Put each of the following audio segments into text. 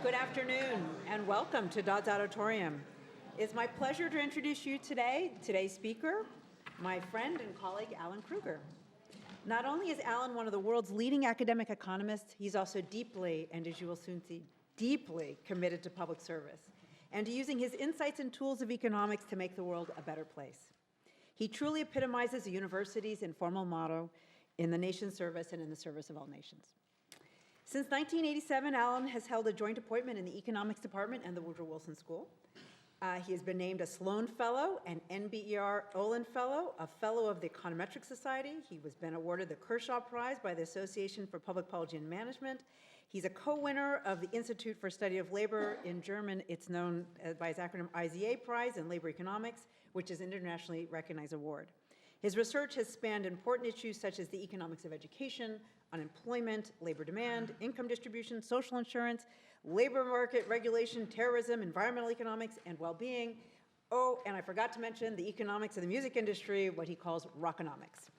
Good afternoon, and welcome to Dodds Auditorium. It's my pleasure to introduce you today's speaker, my friend and colleague, Alan Krueger. Not only is Alan one of the world's leading academic economists, he's also deeply, and as you will soon see, deeply committed to public service and to using his insights and tools of economics to make the world a better place. He truly epitomizes the university's informal motto, in the nation's service and in the service of all nations. Since 1987, Alan has held a joint appointment in the economics department and the Woodrow Wilson School. He has been named a Sloan Fellow, an NBER Olin Fellow, a Fellow of the Econometric Society. He was been awarded the Kershaw Prize by the Association for Public Policy and Management. He's a co-winner of the Institute for Study of Labor. In German, it's known by its acronym IZA Prize in Labor Economics, which is an internationally recognized award. His research has spanned important issues such as the economics of education, unemployment, labor demand, income distribution, social insurance, labor market regulation, terrorism, environmental economics, and well-being. Oh, and I forgot to mention the economics of the music industry, what he calls rockonomics.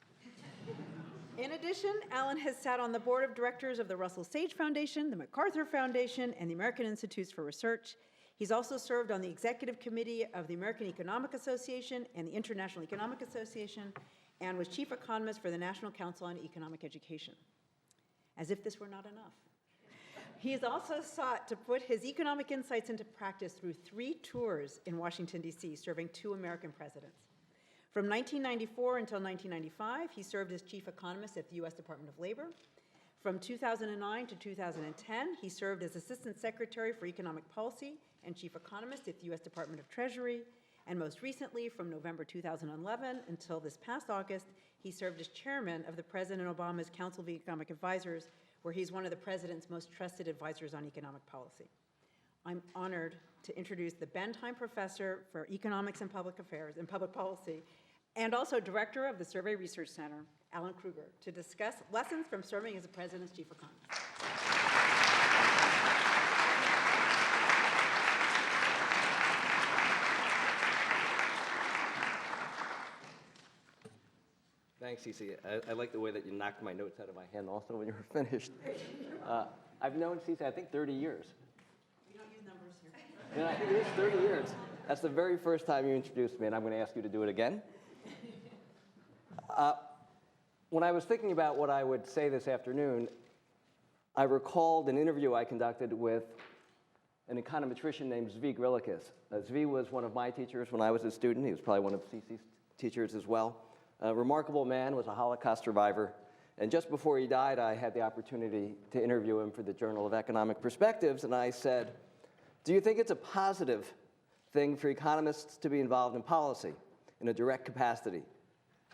In addition, Alan has sat on the board of directors of the Russell Sage Foundation, the MacArthur Foundation, and the American Institutes for Research. He's also served on the executive committee of the American Economic Association and the International Economic Association, and was chief economist for the National Council on Economic Education. As if this were not enough. He has also sought to put his economic insights into practice through 3 tours in Washington, D.C., serving 2 American presidents. From 1994 until 1995, he served as chief economist at the U.S. Department of Labor. From 2009 to 2010, he served as assistant secretary for economic policy and chief economist at the U.S. Department of Treasury. And most recently, from November 2011 until this past August, he served as chairman of the President Obama's Council of Economic Advisors, where he's one of the president's most trusted advisors on economic policy. I'm honored to introduce the Bendheim Professor for Economics and Public Affairs and Public Policy, and also director of the Survey Research Center, Alan Krueger, to discuss lessons from serving as the president's chief economist. Thanks, Cece. I like the way that you knocked my notes out of my hand also when you were finished. I've known Cece, I think, 30 years. We don't use numbers here. Yeah, I think it is 30 years. That's the very first time you introduced me, and I'm going to ask you to do it again. When I was thinking about what I would say this afternoon, I recalled an interview I conducted with an econometrician named Zvi Grilikis. Zvi was one of my teachers when I was a student. He was probably one of Cece's teachers as well. A remarkable man, was a Holocaust survivor. And just before he died, I had the opportunity to interview him for the Journal of Economic Perspectives, and I said, do you think it's a positive thing for economists to be involved in policy in a direct capacity?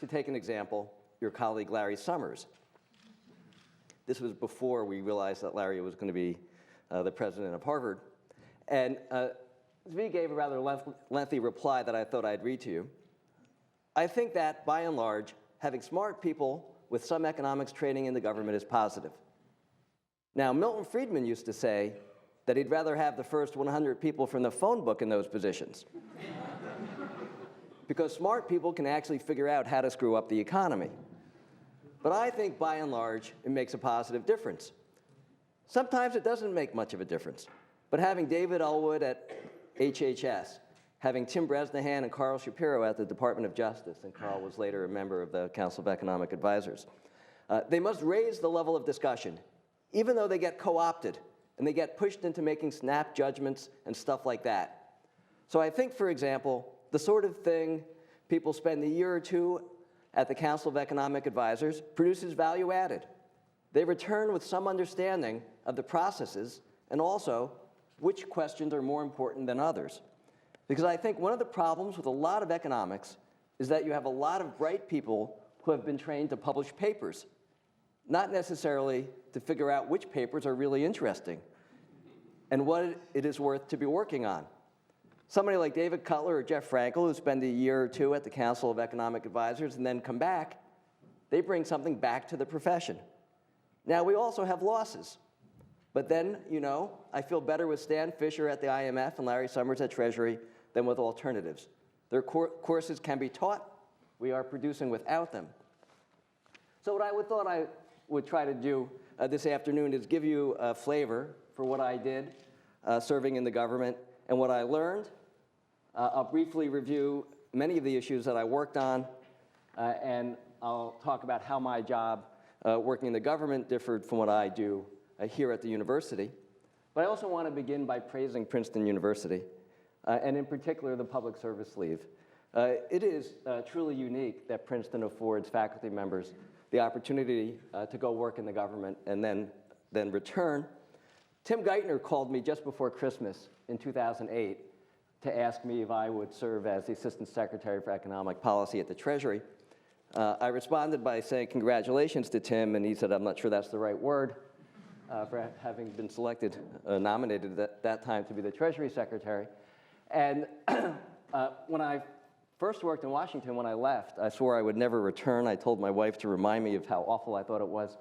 To take an example, your colleague Larry Summers. This was before we realized that Larry was going to be the president of Harvard. And Zvi gave a rather lengthy reply that I thought I'd read to you. I think that, by and large, having smart people with some economics training in the government is positive. Now, Milton Friedman used to say that he'd rather have the first 100 people from the phone book in those positions. Because smart people can actually figure out how to screw up the economy. But I think, by and large, it makes a positive difference. Sometimes it doesn't make much of a difference. But having David Elwood at HHS, having Tim Bresnahan and Carl Shapiro at the Department of Justice, and Carl was later a member of the Council of Economic Advisors. They must raise the level of discussion, even though they get co-opted, and they get pushed into making snap judgments and stuff like that. So I think, for example, the sort of thing people spend a year or 2 at the Council of Economic Advisors produces value added. They return with some understanding of the processes and also which questions are more important than others. Because I think one of the problems with a lot of economics is that you have a lot of bright people who have been trained to publish papers, not necessarily to figure out which papers are really interesting and what it is worth to be working on. Somebody like David Cutler or Jeff Frankel, who spend a year or 2 at the Council of Economic Advisors and then come back, they bring something back to the profession. Now, we also have losses. But then, I feel better with Stan Fisher at the IMF and Larry Summers at Treasury than with alternatives. Their courses can be taught. We are producing without them. So what I thought I would try to do this afternoon is give you a flavor for what I did serving in the government and what I learned. I'll briefly review many of the issues that I worked on, and I'll talk about how my job working in the government differed from what I do here at the university. But I also want to begin by praising Princeton University, and in particular the public service leave. It is truly unique that Princeton affords faculty members the opportunity to go work in the government and then return. Tim Geithner called me just before Christmas in 2008 to ask me if I would serve as the Assistant Secretary for Economic Policy at the Treasury. I responded by saying congratulations to Tim, and he said, I'm not sure that's the right word, for having been selected, nominated at that time to be the Treasury Secretary. And when I first worked in Washington, when I left, I swore I would never return. I told my wife to remind me of how awful I thought it was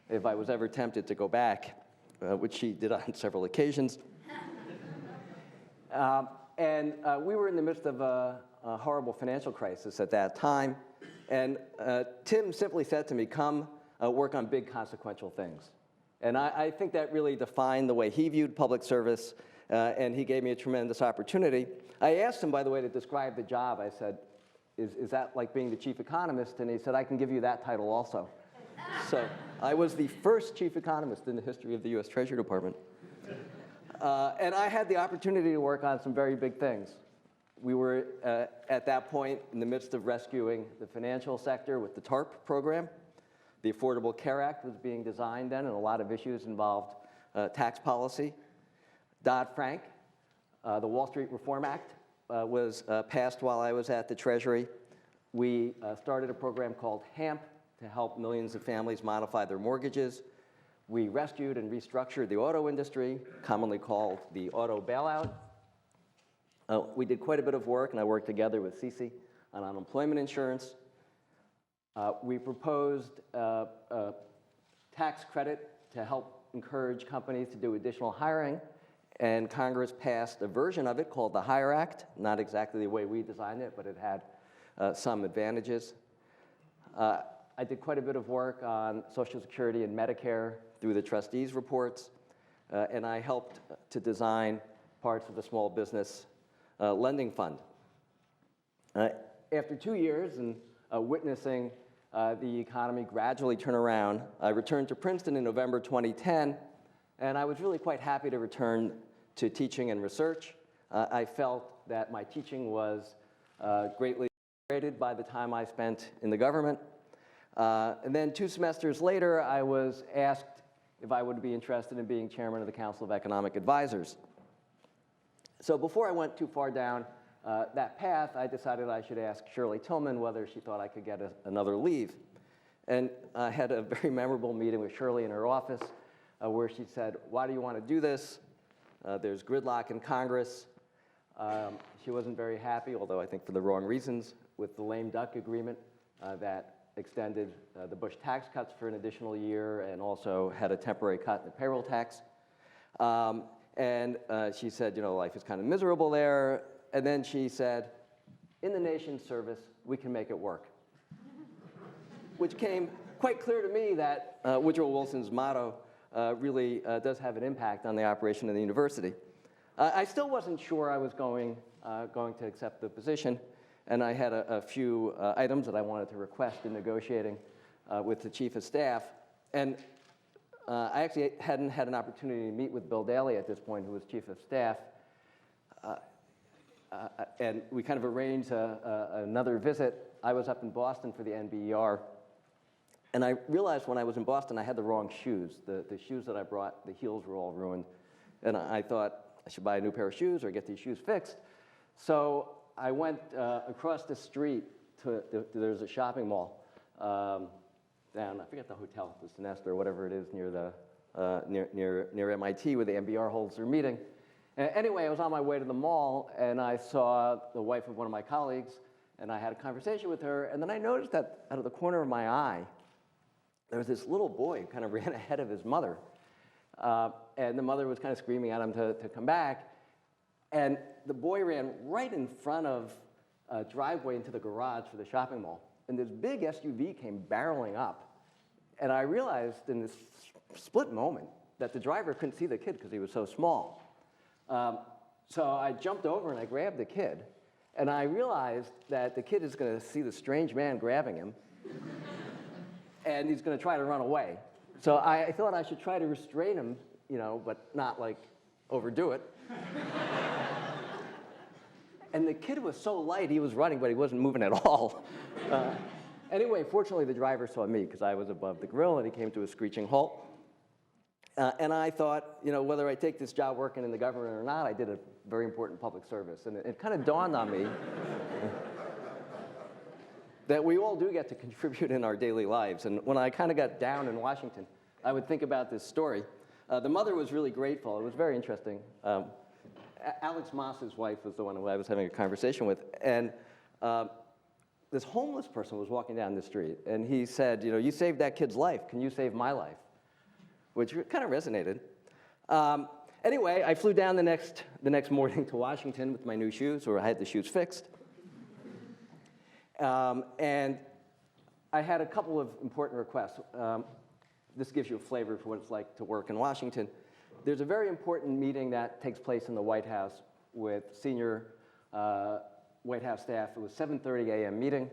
if I was ever tempted to go back, which she did on several occasions. We were in the midst of a horrible financial crisis at that time. And Tim simply said to me, come work on big consequential things. And I think that really defined the way he viewed public service, and he gave me a tremendous opportunity. I asked him, by the way, to describe the job. I said, is that like being the chief economist? And he said, I can give you that title also. So I was the first chief economist in the history of the US Treasury Department. And I had the opportunity to work on some very big things. We were, at that point, in the midst of rescuing the financial sector with the TARP program. The Affordable Care Act was being designed then, and a lot of issues involved tax policy. Dodd-Frank, the Wall Street Reform Act, was passed while I was at the Treasury. We started a program called HAMP to help millions of families modify their mortgages. We rescued and restructured the auto industry, commonly called the auto bailout. We did quite a bit of work, and I worked together with CeCe on unemployment insurance. We proposed a tax credit to help encourage companies to do additional hiring, and Congress passed a version of it called the HIRE Act, not exactly the way we designed it, but it had some advantages. I did quite a bit of work on Social Security and Medicare through the trustees' reports, and I helped to design parts of the Small Business Lending Fund. After 2 years and witnessing the economy gradually turn around, I returned to Princeton in November 2010, and I was really quite happy to return to teaching and research. I felt that my teaching was greatly appreciated by the time I spent in the government. And then 2 semesters later, I was asked if I would be interested in being chairman of the Council of Economic Advisors. So before I went too far down that path, I decided I should ask Shirley Tillman whether she thought I could get another leave. And I had a very memorable meeting with Shirley in her office where she said, why do you want to do this? There's gridlock in Congress. She wasn't very happy, although I think for the wrong reasons, with the lame duck agreement that extended the Bush tax cuts for an additional year and also had a temporary cut in the payroll tax. And she said, you know, life is kind of miserable there. And then she said, in the nation's service, we can make it work. Which came quite clear to me that Woodrow Wilson's motto really does have an impact on the operation of the university. I still wasn't sure I was going to accept the position, and I had a few items that I wanted to request in negotiating with the chief of staff. And I actually hadn't had an opportunity to meet with Bill Daley at this point, who was chief of staff. And we kind of arranged another visit. I was up in Boston for the NBER. And I realized when I was in Boston, I had the wrong shoes. The shoes that I brought, the heels were all ruined. And I thought I should buy a new pair of shoes or get these shoes fixed. So I went across the street there's a shopping mall down, I forget the hotel, the Sonesta or whatever it is near MIT where the NBR holds their meeting. Anyway, I was on my way to the mall and I saw the wife of one of my colleagues and I had a conversation with her, and then I noticed that out of the corner of my eye, there was this little boy who kind of ran ahead of his mother. And the mother was kind of screaming at him to come back. And the boy ran right in front of a driveway into the garage for the shopping mall. And this big SUV came barreling up. And I realized in this split moment that the driver couldn't see the kid because he was so small. So I jumped over and I grabbed the kid, and I realized that the kid is going to see the strange man grabbing him, and he's going to try to run away. So I thought I should try to restrain him, but not like overdo it. And the kid was so light, he was running, but he wasn't moving at all. Anyway, fortunately, the driver saw me because I was above the grill, and he came to a screeching halt. And I thought, whether I take this job working in the government or not, I did a very important public service. And it kind of dawned on me that we all do get to contribute in our daily lives. And when I kind of got down in Washington, I would think about this story. The mother was really grateful. It was very interesting. Alex Moss's wife was the one who I was having a conversation with. And this homeless person was walking down the street. And he said, you saved that kid's life. Can you save my life? Which kind of resonated. Anyway, I flew down the next morning to Washington with my new shoes, or I had the shoes fixed. And I had a couple of important requests. This gives you a flavor for what it's like to work in Washington. There's a very important meeting that takes place in the White House with senior White House staff. It was 7:30 a.m. meeting.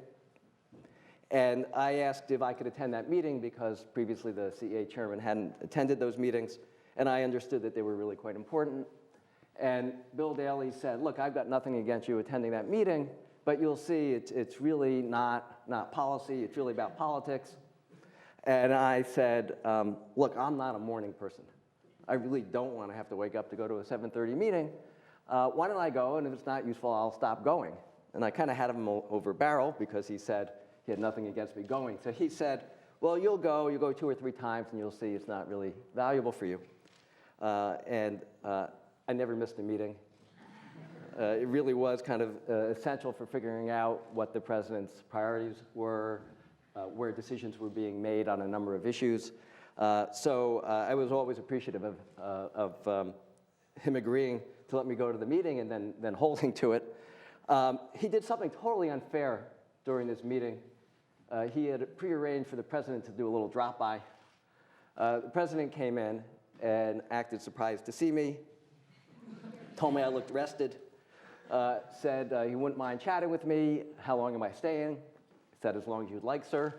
And I asked if I could attend that meeting because previously the CEA chairman hadn't attended those meetings, and I understood that they were really quite important. And Bill Daley said, look, I've got nothing against you attending that meeting, but you'll see it's really not policy, it's really about politics. And I said, look, I'm not a morning person. I really don't want to have to wake up to go to a 7:30 meeting. Why don't I go, and if it's not useful, I'll stop going. And I kind of had him over barrel because he said, he had nothing against me going. So he said, well, you'll go 2 or 3 times, and you'll see it's not really valuable for you. And I never missed a meeting. It really was kind of essential for figuring out what the president's priorities were, where decisions were being made on a number of issues. So I was always appreciative of him agreeing to let me go to the meeting and then holding to it. He did something totally unfair during this meeting. He had prearranged for the president to do a little drop-by. The president came in and acted surprised to see me, told me I looked rested, said he wouldn't mind chatting with me. How long am I staying? Said, as long as you'd like, sir.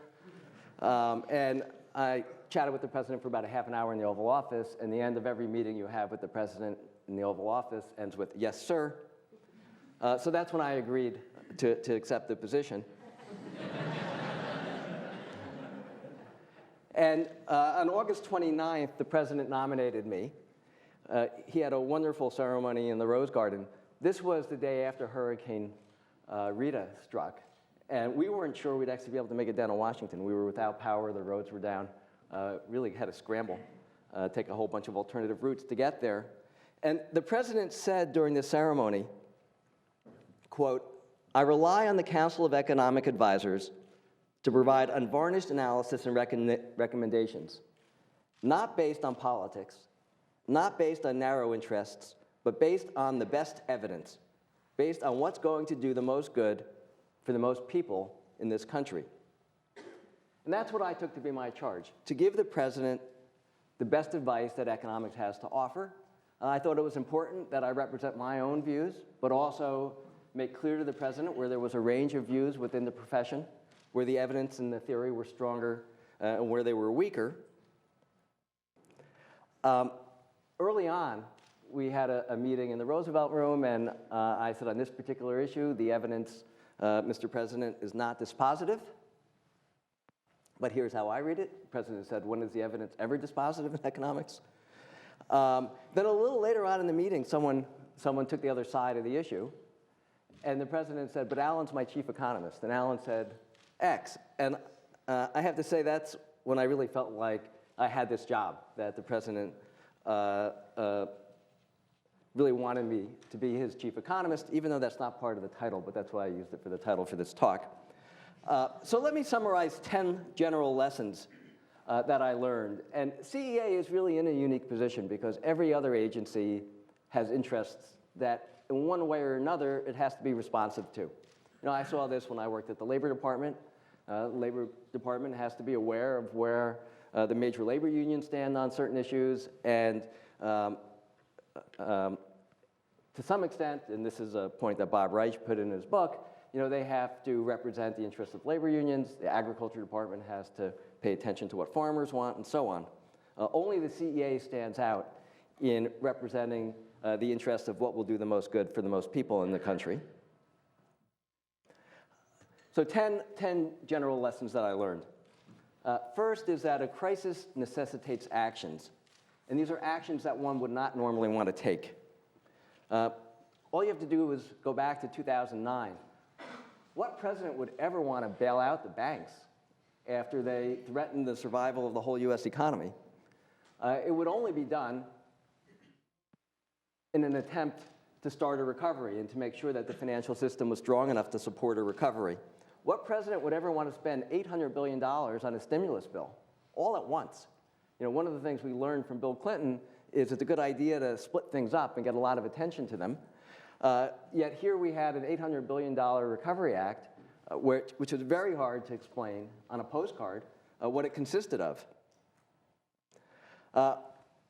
And I chatted with the president for about a half an hour in the Oval Office, and the end of every meeting you have with the president in the Oval Office ends with, yes, sir. So that's when I agreed to accept the position. And on August 29th, the president nominated me. He had a wonderful ceremony in the Rose Garden. This was the day after Hurricane Rita struck. And we weren't sure we'd actually be able to make it down to Washington. We were without power, the roads were down, really had to scramble, take a whole bunch of alternative routes to get there. And the president said during the ceremony, quote, I rely on the Council of Economic Advisors to provide unvarnished analysis and recommendations, not based on politics, not based on narrow interests, but based on the best evidence, based on what's going to do the most good for the most people in this country. And that's what I took to be my charge, to give the president the best advice that economics has to offer. I thought it was important that I represent my own views, but also make clear to the president where there was a range of views within the profession, where the evidence and the theory were stronger and where they were weaker. Early on, we had a meeting in the Roosevelt Room, and I said on this particular issue, the evidence, Mr. President, is not dispositive. But here's how I read it. The president said, when is the evidence ever dispositive in economics? Then a little later on in the meeting, someone took the other side of the issue. And the president said, but Alan's my chief economist. And Alan said, X. And I have to say that's when I really felt like I had this job, that the president really wanted me to be his chief economist, even though that's not part of the title, but that's why I used it for the title for this talk. So let me summarize 10 general lessons that I learned. And CEA is really in a unique position because every other agency has interests that in one way or another it has to be responsive to. I saw this when I worked at the Labor Department. The Labor Department has to be aware of where the major labor unions stand on certain issues, and To some extent, and this is a point that Bob Reich put in his book, they have to represent the interests of labor unions. The Agriculture Department has to pay attention to what farmers want, and so on. Only the CEA stands out in representing the interests of what will do the most good for the most people in the country. So 10 general lessons that I learned. First is that a crisis necessitates actions. And these are actions that one would not normally want to take. All you have to do is go back to 2009. What president would ever want to bail out the banks after they threatened the survival of the whole US economy? It would only be done in an attempt to start a recovery and to make sure that the financial system was strong enough to support a recovery. What president would ever want to spend $800 billion on a stimulus bill all at once? One of the things we learned from Bill Clinton is it's a good idea to split things up and get a lot of attention to them. Yet here we had an $800 billion Recovery Act, which was very hard to explain on a postcard what it consisted of.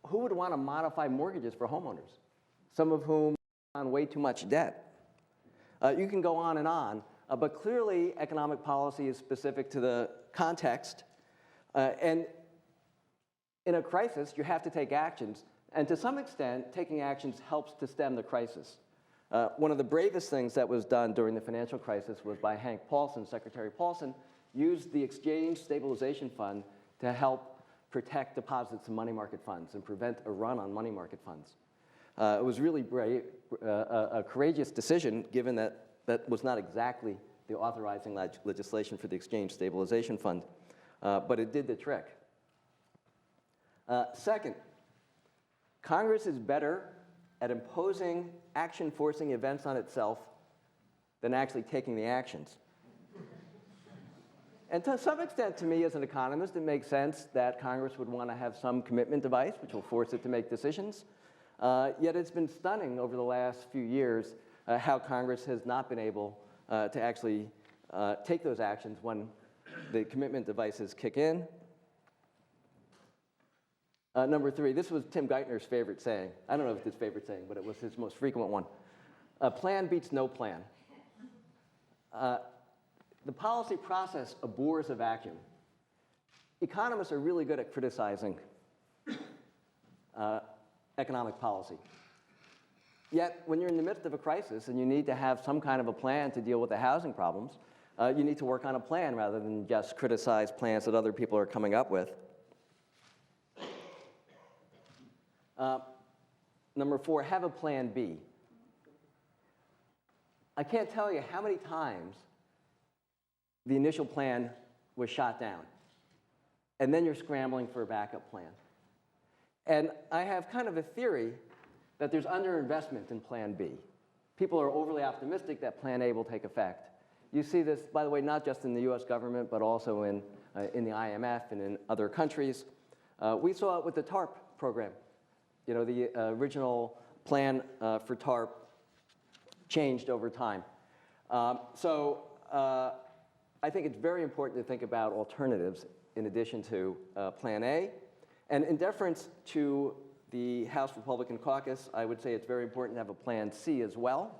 Who would want to modify mortgages for homeowners, some of whom are on way too much debt? You can go on, but clearly economic policy is specific to the context. And in a crisis, you have to take actions. And to some extent, taking actions helps to stem the crisis. One of the bravest things that was done during the financial crisis was by Hank Paulson, Secretary Paulson, used the Exchange Stabilization Fund to help protect deposits in money market funds and prevent a run on money market funds. It was really brave, a courageous decision, given that that was not exactly the authorizing legislation for the Exchange Stabilization Fund, but it did the trick. Second, Congress is better at imposing action-forcing events on itself than actually taking the actions. And to some extent, to me as an economist, it makes sense that Congress would want to have some commitment device which will force it to make decisions. Yet it's been stunning over the last few years how Congress has not been able to actually take those actions when the commitment devices kick in. Number 3, this was Tim Geithner's favorite saying. I don't know if it's his favorite saying, but it was his most frequent one. A plan beats no plan. The policy process abhors a vacuum. Economists are really good at criticizing economic policy. Yet, when you're in the midst of a crisis and you need to have some kind of a plan to deal with the housing problems, you need to work on a plan rather than just criticize plans that other people are coming up with. Number 4, have a plan B. I can't tell you how many times the initial plan was shot down, and then you're scrambling for a backup plan. And I have kind of a theory that there's underinvestment in plan B. People are overly optimistic that plan A will take effect. You see this, by the way, not just in the US government, but also in the IMF and in other countries. We saw it with the TARP program. The original plan for TARP changed over time. So I think it's very important to think about alternatives in addition to Plan A. And in deference to the House Republican caucus, I would say it's very important to have a Plan C as well.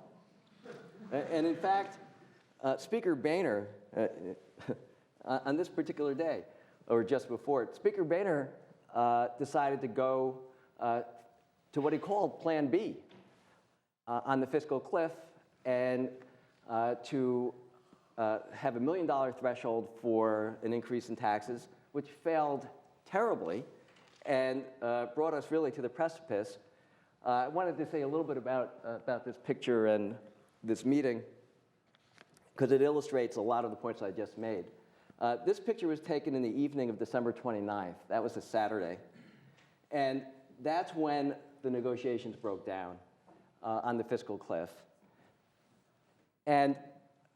And in fact, Speaker Boehner, on this particular day, or just before it, Speaker Boehner decided to go to what he called Plan B on the fiscal cliff, and to have $1 million threshold for an increase in taxes, which failed terribly and brought us really to the precipice. I wanted to say a little bit about this picture and this meeting, because it illustrates a lot of the points I just made. This picture was taken in the evening of December 29th. That was a Saturday. And that's when the negotiations broke down on the fiscal cliff. And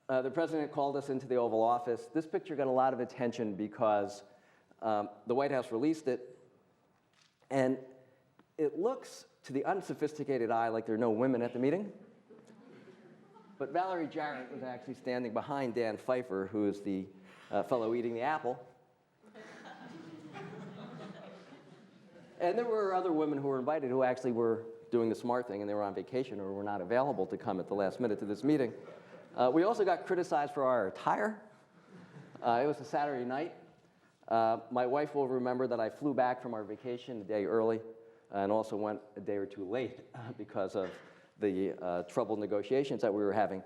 the president called us into the Oval Office. This picture got a lot of attention because the White House released it. And it looks, to the unsophisticated eye, like there are no women at the meeting. But Valerie Jarrett was actually standing behind Dan Pfeiffer, who is the fellow eating the apple. And there were other women who were invited who actually were doing the smart thing and they were on vacation or were not available to come at the last minute to this meeting. We also got criticized for our attire. It was a Saturday night. My wife will remember that I flew back from our vacation a day early and also went a day or two late because of the troubled negotiations that we were having.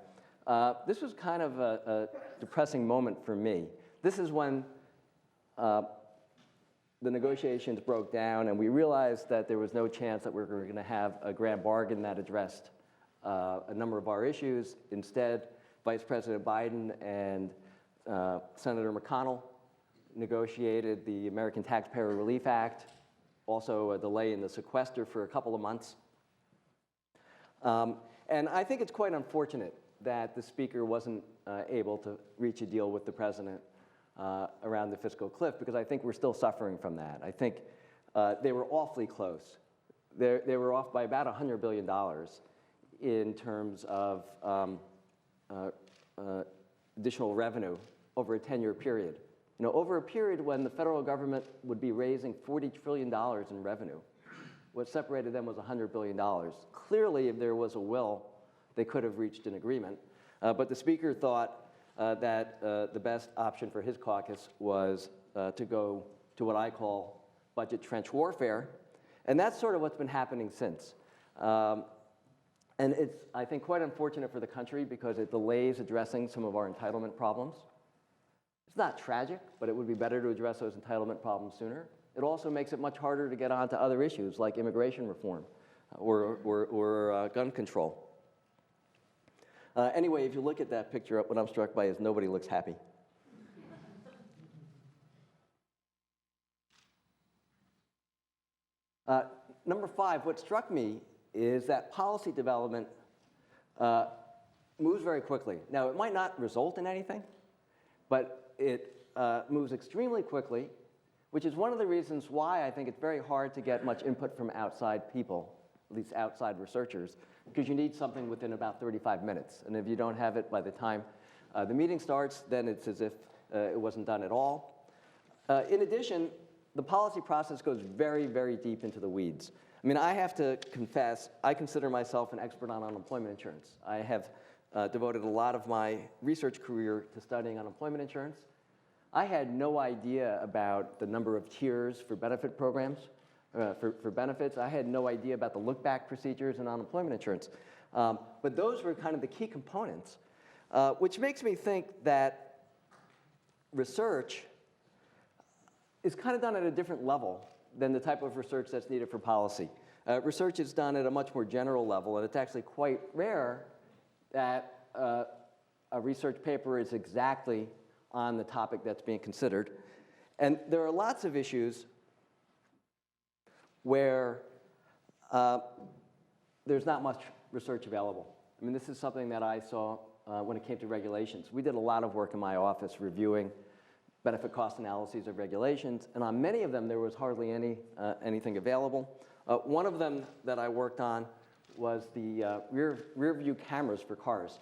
This was kind of a depressing moment for me. This is when the negotiations broke down and we realized that there was no chance that we were going to have a grand bargain that addressed a number of our issues. Instead, Vice President Biden and Senator McConnell negotiated the American Taxpayer Relief Act, also a delay in the sequester for a couple of months. And I think it's quite unfortunate that the Speaker wasn't able to reach a deal with the President around the fiscal cliff, because I think we're still suffering from that. I think they were awfully close. They were off by about $100 billion in terms of additional revenue over a 10-year period. You know, over a period when the federal government would be raising $40 trillion in revenue, what separated them was $100 billion. Clearly, if there was a will, they could have reached an agreement. But the Speaker thought that the best option for his caucus was to go to what I call budget trench warfare. And that's sort of what's been happening since. And it's, I think, quite unfortunate for the country because it delays addressing some of our entitlement problems. It's not tragic, but it would be better to address those entitlement problems sooner. It also makes it much harder to get on to other issues like immigration reform or gun control. Anyway, if you look at that picture, what I'm struck by is nobody looks happy. Number 5, what struck me is that policy development moves very quickly. Now, it might not result in anything, but it moves extremely quickly, which is one of the reasons why I think it's very hard to get much input from outside people, at least outside researchers, because you need something within about 35 minutes. And if you don't have it by the time the meeting starts, then it's as if it wasn't done at all. In addition, the policy process goes very, very deep into the weeds. I mean, I have to confess, I consider myself an expert on unemployment insurance. I have devoted a lot of my research career to studying unemployment insurance. I had no idea about the number of tiers for benefit programs, for benefits. I had no idea about the look-back procedures in unemployment insurance. But those were kind of the key components, which makes me think that research is kind of done at a different level than the type of research that's needed for policy. Research is done at a much more general level, and it's actually quite rare that a research paper is exactly on the topic that's being considered. And there are lots of issues where there's not much research available. I mean, this is something that I saw when it came to regulations. We did a lot of work in my office reviewing benefit cost analyses of regulations, and on many of them there was hardly anything available. One of them that I worked on was the rear view cameras for cars.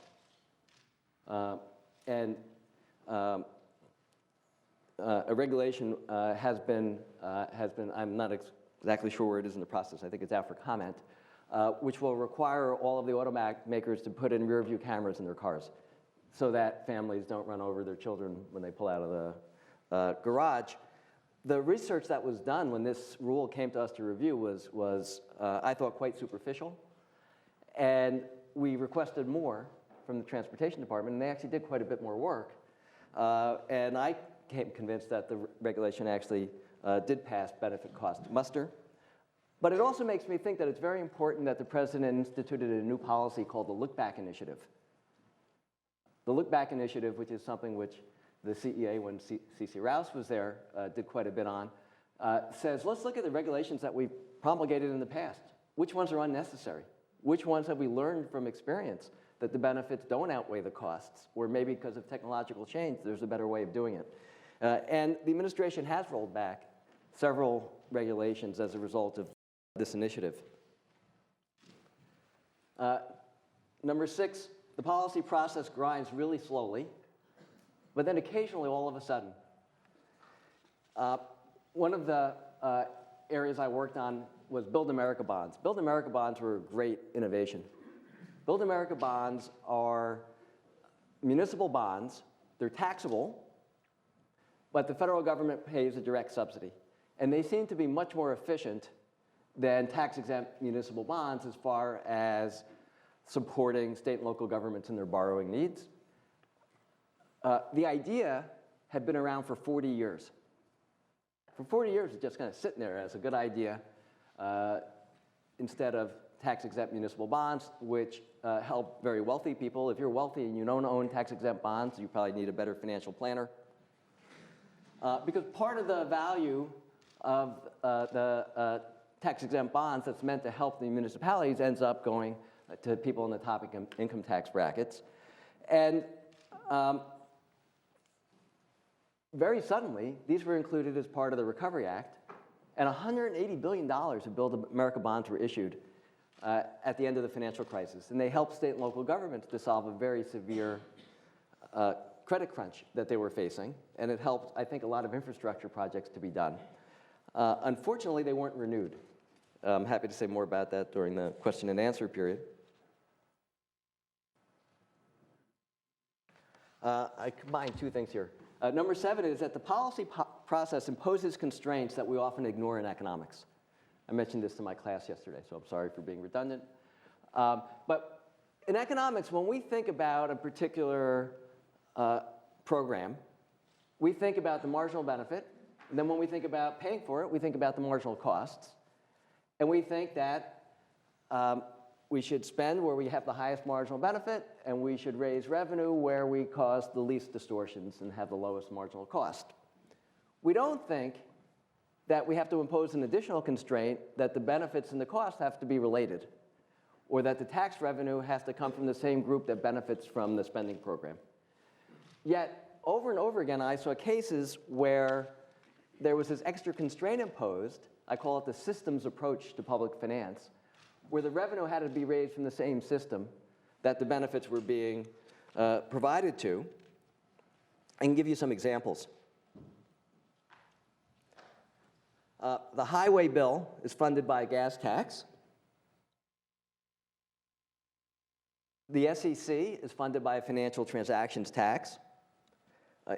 A regulation has been, I'm not exactly sure where it is in the process, I think it's out for comment, which will require all of the automakers to put in rear view cameras in their cars so that families don't run over their children when they pull out of the garage. The research that was done when this rule came to us to review was I thought, quite superficial. And we requested more from the Transportation Department, and they actually did quite a bit more work. And I became convinced that the regulation actually did pass benefit cost muster. But it also makes me think that it's very important that the President instituted a new policy called the Look Back Initiative. The Look Back Initiative, which is something which the CEA, when C.C. Rouse was there, did quite a bit on, says, let's look at the regulations that we've promulgated in the past. Which ones are unnecessary? Which ones have we learned from experience that the benefits don't outweigh the costs, or maybe because of technological change, there's a better way of doing it. And the administration has rolled back several regulations as a result of this initiative. Number 6, the policy process grinds really slowly, but then occasionally, all of a sudden. One of the areas I worked on was Build America bonds. Build America bonds were a great innovation. Build America bonds are municipal bonds. They're taxable, but the federal government pays a direct subsidy. And they seem to be much more efficient than tax-exempt municipal bonds as far as supporting state and local governments in their borrowing needs. The idea had been around for 40 years. For 40 years, it's just kind of sitting there as a good idea instead of tax-exempt municipal bonds, which help very wealthy people. If you're wealthy and you don't own tax-exempt bonds, you probably need a better financial planner. Because part of the value of the tax-exempt bonds that's meant to help the municipalities ends up going to people in the top income tax brackets. And very suddenly, these were included as part of the Recovery Act, and $180 billion of Build America bonds were issued at the end of the financial crisis. And they helped state and local governments to solve a very severe credit crunch that they were facing, and it helped, I think, a lot of infrastructure projects to be done. Unfortunately, they weren't renewed. I'm happy to say more about that during the question and answer period. I combined two things here. Number 7 is that the policy process imposes constraints that we often ignore in economics. I mentioned this to my class yesterday, so I'm sorry for being redundant. But in economics, when we think about a particular program, we think about the marginal benefit, and then when we think about paying for it, we think about the marginal costs. And we think that we should spend where we have the highest marginal benefit, and we should raise revenue where we cause the least distortions and have the lowest marginal cost. We don't think that we have to impose an additional constraint that the benefits and the costs have to be related, or that the tax revenue has to come from the same group that benefits from the spending program. Yet, over and over again, I saw cases where there was this extra constraint imposed. I call it the systems approach to public finance, where the revenue had to be raised from the same system that the benefits were being provided to. I can give you some examples. The highway bill is funded by a gas tax. The SEC is funded by a financial transactions tax.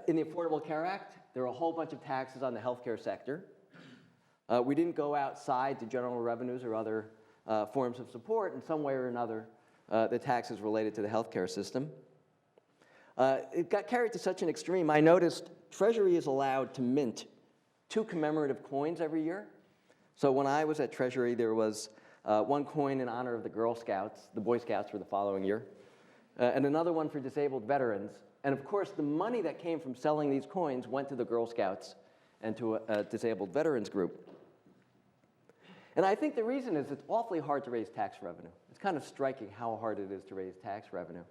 In the Affordable Care Act, there are a whole bunch of taxes on the healthcare sector. We didn't go outside to general revenues or other forms of support. In some way or another, the tax is related to the healthcare system. It got carried to such an extreme. I noticed Treasury is allowed to mint 2 commemorative coins every year. So when I was at Treasury, there was one coin in honor of the Girl Scouts. The Boy Scouts were the following year. And another one for disabled veterans. And of course, the money that came from selling these coins went to the Girl Scouts and to a disabled veterans group. And I think the reason is it's awfully hard to raise tax revenue. It's kind of striking how hard it is to raise tax revenue.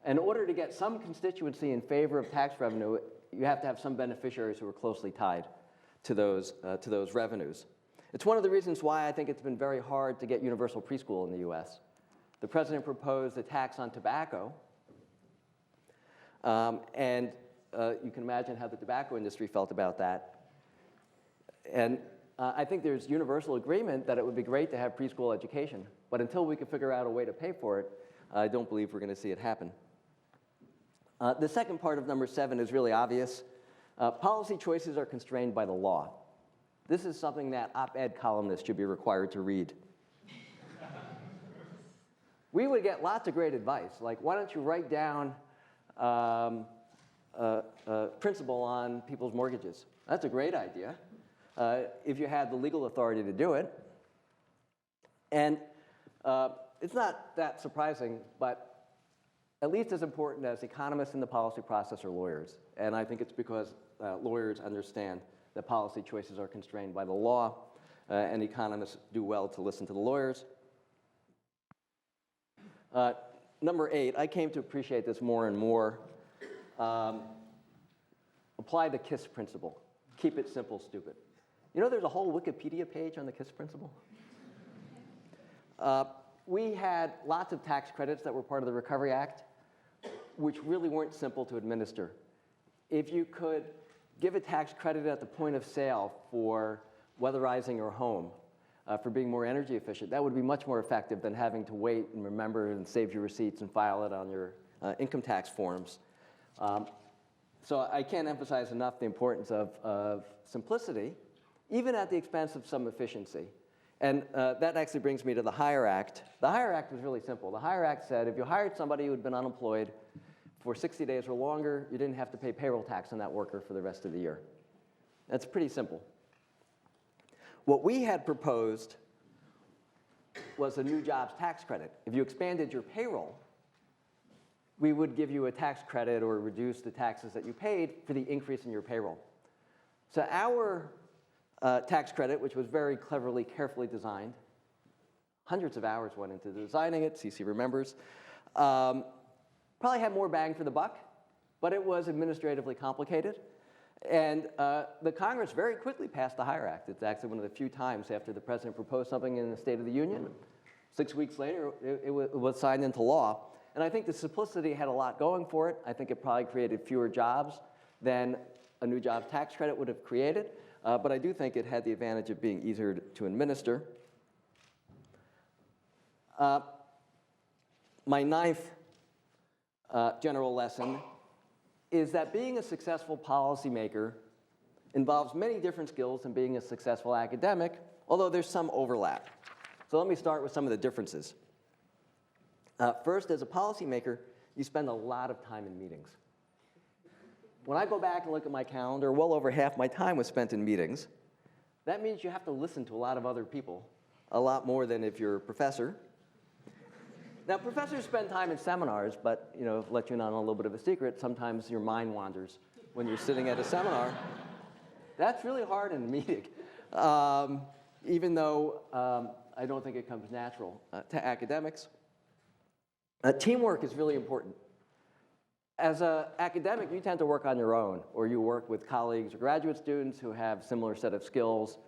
In order to get some constituency in favor of tax revenue, you have to have some beneficiaries who are closely tied to those revenues. It's one of the reasons why I think it's been very hard to get universal preschool in the US. The president proposed a tax on tobacco, and you can imagine how the tobacco industry felt about that. And I think there's universal agreement that it would be great to have preschool education, but until we can figure out a way to pay for it, I don't believe we're going to see it happen. The second part of number 7 is really obvious. Policy choices are constrained by the law. This is something that op-ed columnists should be required to read. We would get lots of great advice, like why don't you write down principal on people's mortgages? That's a great idea. If you had the legal authority to do it. And it's not that surprising, but at least as important as economists in the policy process are lawyers. And I think it's because lawyers understand that policy choices are constrained by the law, and economists do well to listen to the lawyers. Number 8, I came to appreciate this more and more. Apply the KISS principle. Keep it simple, stupid. You know, there's a whole Wikipedia page on the KISS principle. We had lots of tax credits that were part of the Recovery Act, which really weren't simple to administer. If you could give a tax credit at the point of sale for weatherizing your home, for being more energy efficient. That would be much more effective than having to wait and remember and save your receipts and file it on your income tax forms. So I can't emphasize enough the importance of simplicity, even at the expense of some efficiency. And that actually brings me to the Hire Act. The Hire Act was really simple. The Hire Act said if you hired somebody who had been unemployed for 60 days or longer, you didn't have to pay payroll tax on that worker for the rest of the year. That's pretty simple. What we had proposed was a new jobs tax credit. If you expanded your payroll, we would give you a tax credit or reduce the taxes that you paid for the increase in your payroll. So our tax credit, which was very cleverly, carefully designed, hundreds of hours went into designing it, CC remembers, probably had more bang for the buck, but it was administratively complicated. And the Congress very quickly passed the Hire Act. It's actually one of the few times after the president proposed something in the State of the Union. 6 weeks later, it was signed into law. And I think the simplicity had a lot going for it. I think it probably created fewer jobs than a new jobs tax credit would have created. But I do think it had the advantage of being easier to administer. My ninth general lesson is that being a successful policymaker involves many different skills than being a successful academic, although there's some overlap. So let me start with some of the differences. First, as a policymaker, you spend a lot of time in meetings. When I go back and look at my calendar, well over half my time was spent in meetings. That means you have to listen to a lot of other people, a lot more than if you're a professor. Now, professors spend time in seminars, but let you in on a little bit of a secret. Sometimes your mind wanders when you're sitting at a seminar. That's really hard in a meeting, even though I don't think it comes natural to academics. Teamwork is really important. As an academic, you tend to work on your own, or you work with colleagues or graduate students who have similar set of skills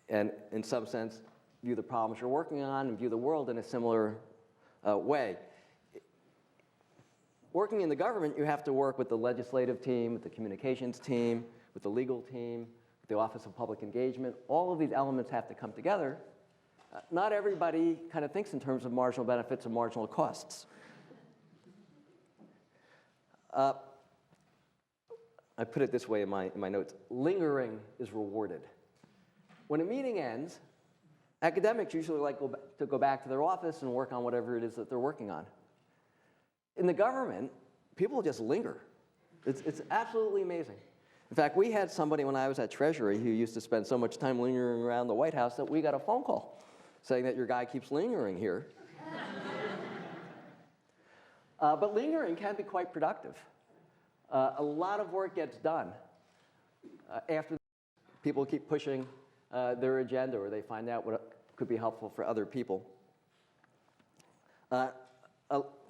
and, in some sense, view the problems you're working on and view the world in a similar way. Working in the government, you have to work with the legislative team, with the communications team, with the legal team, with the Office of Public Engagement. All of these elements have to come together. Not everybody kind of thinks in terms of marginal benefits and marginal costs. I put it this way in my notes. Lingering is rewarded. When a meeting ends, academics usually like to go back to their office and work on whatever it is that they're working on. In the government, people just linger. It's absolutely amazing. In fact, we had somebody when I was at Treasury who used to spend so much time lingering around the White House that we got a phone call saying that your guy keeps lingering here. But lingering can be quite productive. A lot of work gets done after people keep pushing their agenda or they find out what could be helpful for other people. A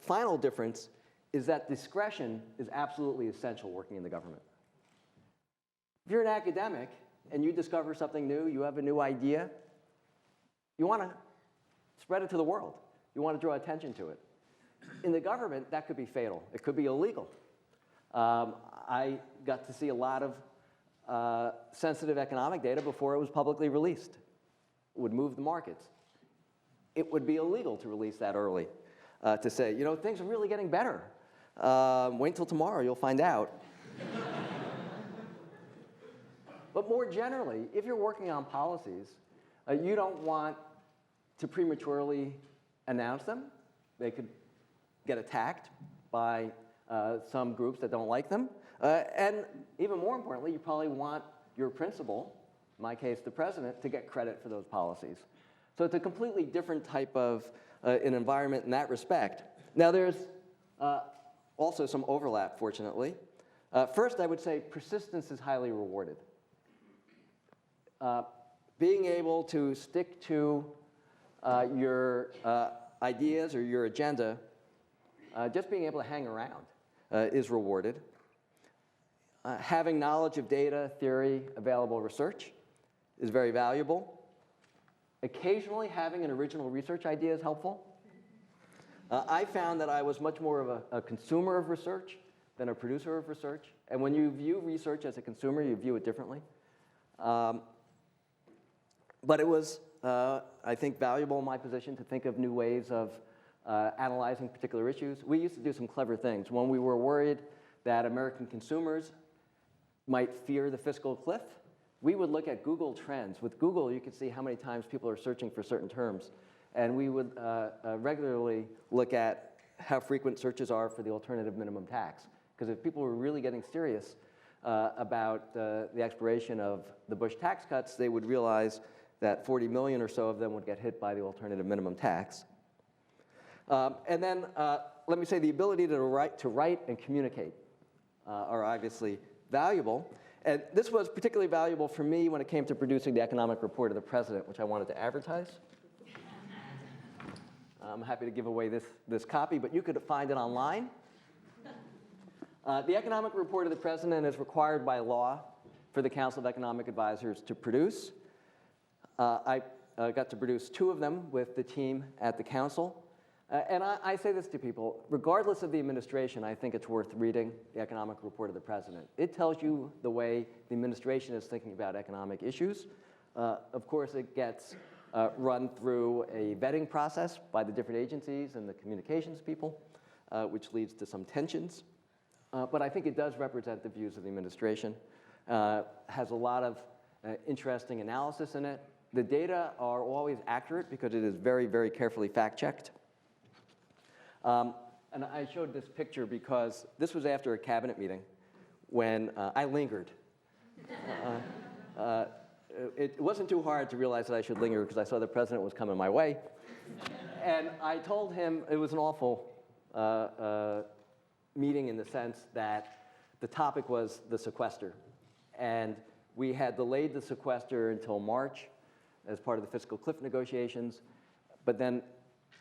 final difference is that discretion is absolutely essential working in the government. If you're an academic and you discover something new, you have a new idea, you want to spread it to the world. You want to draw attention to it. In the government, that could be fatal. It could be illegal. I got to see a lot of sensitive economic data before it was publicly released. It would move the markets. It would be illegal to release that early, to say, things are really getting better. Wait until tomorrow, you'll find out. But more generally, if you're working on policies, you don't want to prematurely announce them. They could get attacked by some groups that don't like them. And even more importantly, you probably want your principal, in my case the president, to get credit for those policies. So it's a completely different type of an environment in that respect. Now there's also some overlap, fortunately. First, I would say persistence is highly rewarded. Being able to stick to your ideas or your agenda, just being able to hang around is rewarded. Having knowledge of data, theory, available research is very valuable. Occasionally, having an original research idea is helpful. I found that I was much more of a consumer of research than a producer of research. And when you view research as a consumer, you view it differently. But it was I think, valuable in my position to think of new ways of analyzing particular issues. We used to do some clever things. When we were worried that American consumers might fear the fiscal cliff, we would look at Google Trends. With Google, you could see how many times people are searching for certain terms. And we would regularly look at how frequent searches are for the alternative minimum tax. Because if people were really getting serious about the expiration of the Bush tax cuts, they would realize that 40 million or so of them would get hit by the alternative minimum tax. And then let me say the ability to write and communicate are obviously valuable. And this was particularly valuable for me when it came to producing the economic report of the president, which I wanted to advertise. I'm happy to give away this copy, but you could find it online. The economic report of the president is required by law for the Council of Economic Advisors to produce. I got to produce 2 of them with the team at the council. And I say this to people, regardless of the administration, I think it's worth reading the economic report of the president. It tells you the way the administration is thinking about economic issues. Of course, it gets run through a vetting process by the different agencies and the communications people, which leads to some tensions. But I think it does represent the views of the administration. Has a lot of interesting analysis in it. The data are always accurate because it is very, very carefully fact-checked. And I showed this picture because this was after a cabinet meeting when I lingered. It wasn't too hard to realize that I should linger because I saw the president was coming my way. And I told him it was an awful meeting in the sense that the topic was the sequester. And we had delayed the sequester until March as part of the fiscal cliff negotiations, but then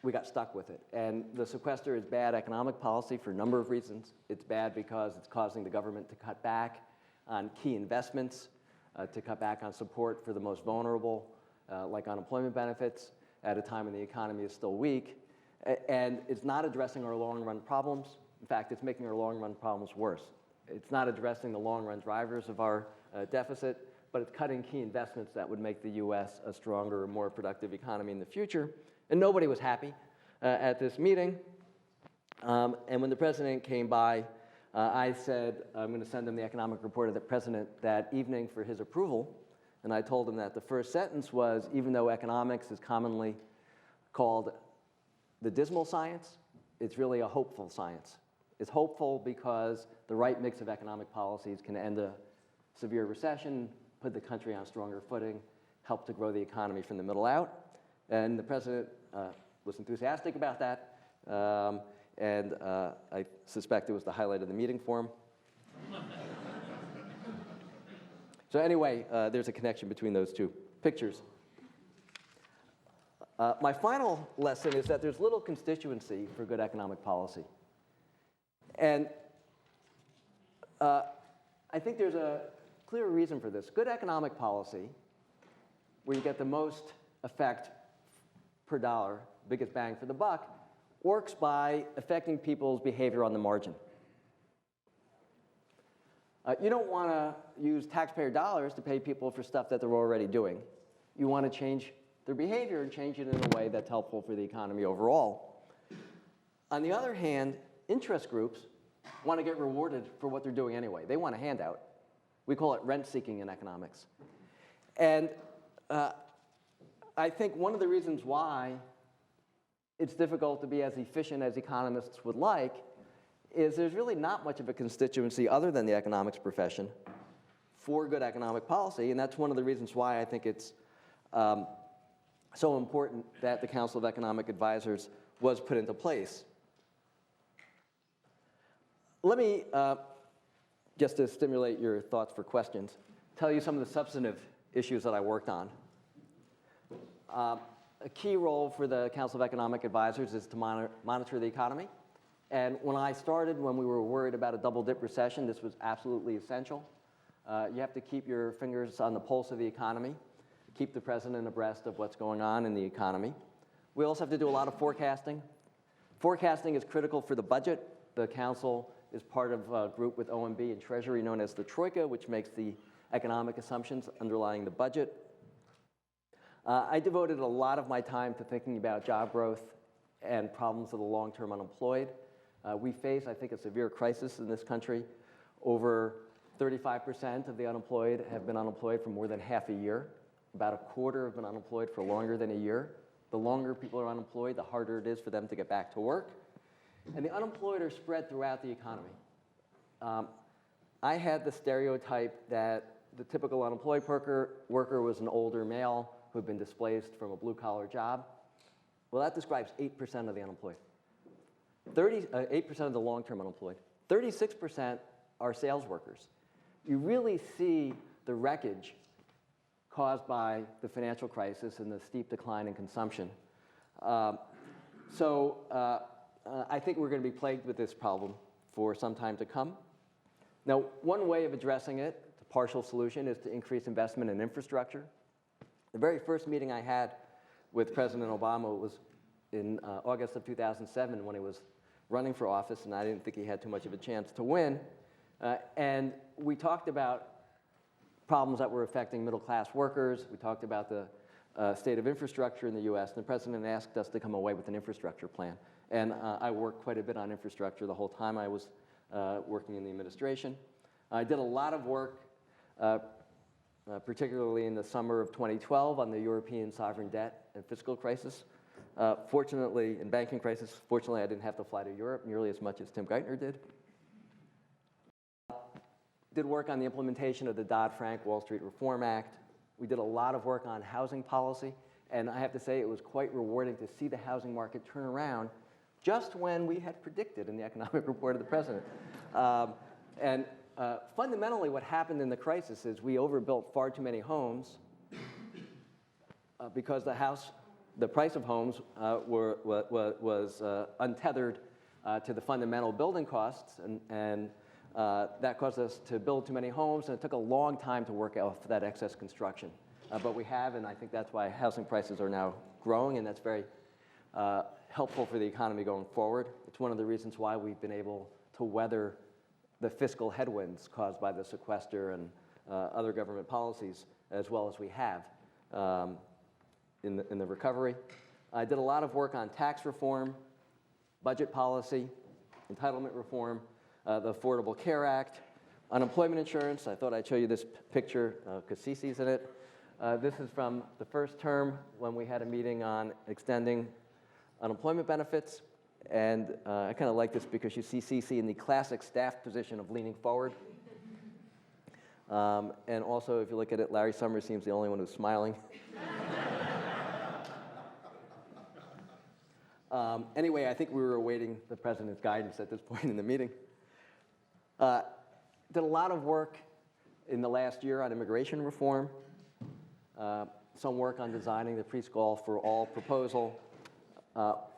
we got stuck with it. And the sequester is bad economic policy for a number of reasons. It's bad because it's causing the government to cut back on key investments, to cut back on support for the most vulnerable, like unemployment benefits, at a time when the economy is still weak. And it's not addressing our long-run problems. In fact, it's making our long-run problems worse. It's not addressing the long-run drivers of our deficit, but it's cutting key investments that would make the US a stronger, more productive economy in the future. And nobody was happy at this meeting. And when the president came by, I said, I'm going to send him the economic report of the president that evening for his approval. And I told him that the first sentence was, even though economics is commonly called the dismal science, it's really a hopeful science. It's hopeful because the right mix of economic policies can end a severe recession, put the country on a stronger footing, help to grow the economy from the middle out. And the president was enthusiastic about that. And I suspect it was the highlight of the meeting for him. So anyway, there's a connection between those 2 pictures. My final lesson is that there's little constituency for good economic policy. And I think there's a clear reason for this. Good economic policy, where you get the most effect per dollar, biggest bang for the buck, works by affecting people's behavior on the margin. You don't want to use taxpayer dollars to pay people for stuff that they're already doing. You want to change their behavior and change it in a way that's helpful for the economy overall. On the other hand, interest groups want to get rewarded for what they're doing anyway. They want a handout. We call it rent-seeking in economics. And I think one of the reasons why it's difficult to be as efficient as economists would like is there's really not much of a constituency other than the economics profession for good economic policy, and that's one of the reasons why I think it's so important that the Council of Economic Advisors was put into place. Let me, just to stimulate your thoughts for questions, tell you some of the substantive issues that I worked on. A key role for the Council of Economic Advisors is to monitor the economy. And when I started, when we were worried about a double-dip recession, this was absolutely essential. You have to keep your fingers on the pulse of the economy, keep the president abreast of what's going on in the economy. We also have to do a lot of forecasting. Forecasting is critical for the budget. The Council is part of a group with OMB and Treasury known as the Troika, which makes the economic assumptions underlying the budget. I devoted a lot of my time to thinking about job growth and problems of the long-term unemployed. We face, I think, a severe crisis in this country. Over 35% of the unemployed have been unemployed for more than half a year. About a quarter have been unemployed for longer than a year. The longer people are unemployed, the harder it is for them to get back to work. And the unemployed are spread throughout the economy. I had the stereotype that the typical unemployed worker was an older male who had been displaced from a blue-collar job. Well, that describes 8% of the unemployed. 8% of the long-term unemployed. 36% are sales workers. You really see the wreckage caused by the financial crisis and the steep decline in consumption. I think we're going to be plagued with this problem for some time to come. Now, one way of addressing it, the partial solution, is to increase investment in infrastructure. The very first meeting I had with President Obama was in August of 2007 when he was running for office, and I didn't think he had too much of a chance to win. And we talked about problems that were affecting middle-class workers. We talked about the state of infrastructure in the US, and the president asked us to come away with an infrastructure plan. And I worked quite a bit on infrastructure the whole time I was working in the administration. I did a lot of work, particularly in the summer of 2012, on the European sovereign debt and fiscal crisis. Fortunately, in banking crisis, fortunately, I didn't have to fly to Europe nearly as much as Tim Geithner did. Did work on the implementation of the Dodd-Frank Wall Street Reform Act. We did a lot of work on housing policy, and I have to say it was quite rewarding to see the housing market turn around just when we had predicted in the economic report of the president. Fundamentally, what happened in the crisis is we overbuilt far too many homes because the price of homes was untethered to the fundamental building costs, and that caused us to build too many homes, and it took a long time to work off that excess construction. But we have, and I think that's why housing prices are now growing, and that's very helpful for the economy going forward. It's one of the reasons why we've been able to weather the fiscal headwinds caused by the sequester and other government policies as well as we have in the recovery. I did a lot of work on tax reform, budget policy, entitlement reform, the Affordable Care Act, unemployment insurance. I thought I'd show you this picture because Cece's in it. This is from the first term when we had a meeting on extending unemployment benefits. And I kind of like this because you see Cece in the classic staff position of leaning forward. And also, if you look at it, Larry Summers seems the only one who's smiling. Anyway, I think we were awaiting the president's guidance at this point in the meeting. Did a lot of work in the last year on immigration reform, some work on designing the preschool for all proposal,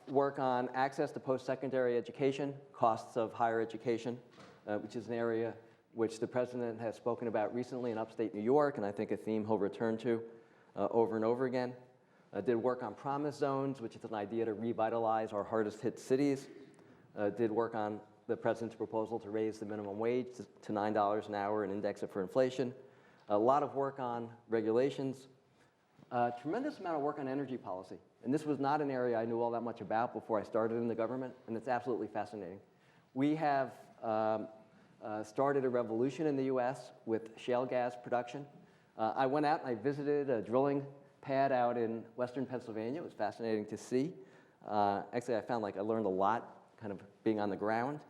work on access to post-secondary education, costs of higher education, which is an area which the president has spoken about recently in upstate New York, and I think a theme he'll return to over and over again. Did work on promise zones, which is an idea to revitalize our hardest hit cities. Did work on the president's proposal to raise the minimum wage to $9 an hour and index it for inflation. A lot of work on regulations. Tremendous amount of work on energy policy. And this was not an area I knew all that much about before I started in the government, and it's absolutely fascinating. We have started a revolution in the US with shale gas production. I went out and I visited a drilling pad out in western Pennsylvania. It was fascinating to see. Actually, I found I learned a lot kind of being on the ground.